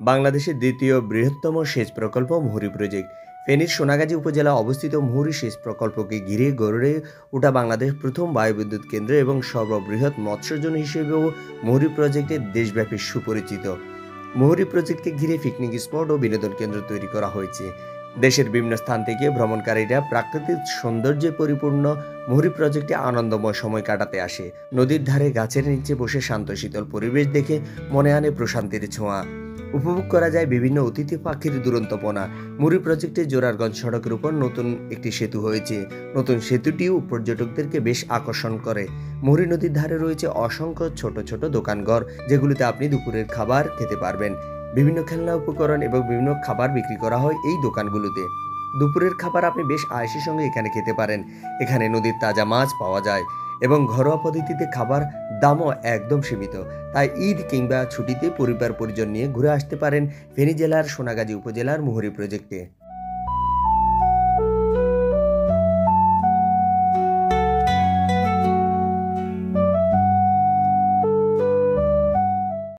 বাংলাদেশের দ্বিতীয় বৃহত্তম সেচ প্রকল্প মুহুরী প্রজেক্ট। ফেনীর সোনাগাজী উপজেলা অবস্থিত মুহুরী সেচ প্রকল্পকে ঘিরে গড়ে ওঠা বাংলাদেশ প্রথম বায়ুবিদ্যুৎ কেন্দ্র এবং সর্ববৃহৎ মৎস্যজন হিসেবেও মুহুরী প্রজেক্টের দেশব্যাপী সুপরিচিত। মুহুরী প্রজেক্টকে ঘিরে পিকনিক স্পট ও বিনোদন কেন্দ্র তৈরি করা হয়েছে। দেশের বিভিন্ন স্থান থেকে ভ্রমণকারীরা প্রাকৃতিক সৌন্দর্যে পরিপূর্ণ মুহুরী প্রজেক্টে আনন্দময় সময় কাটাতে আসে। নদীর ধারে গাছের নিচে বসে শান্ত শীতল পরিবেশ দেখে মনে আনে প্রশান্তির ছোঁয়া। উপভোগ করা যায় বিভিন্ন অতিথি পাখির দুরন্তপনা। মুহুরী প্রজেক্টে জোরারগঞ্জ সড়কের উপর নতুন একটি সেতু হয়েছে। নতুন সেতুটিও পর্যটকদেরকে বেশ আকর্ষণ করে। মুহুরী নদীর ধারে রয়েছে অসংখ্য ছোট ছোট দোকানঘর, যেগুলিতে আপনি দুপুরের খাবার খেতে পারবেন। বিভিন্ন খেলনা উপকরণ এবং বিভিন্ন খাবার বিক্রি করা হয় এই দোকানগুলোতে। দুপুরের খাবার আপনি বেশ আয়েশের সঙ্গে এখানে খেতে পারেন। এখানে নদীর তাজা মাছ পাওয়া যায় এবং ঘরোয়া পদ্ধতিতে খাবার দামও একদম সীমিত। তাই ঈদ কিংবা ছুটিতে পরিবার পরিজন নিয়ে ঘুরে আসতে পারেন ফেনী জেলার সোনাগাজী উপজেলার মুহুরী প্রজেক্টে।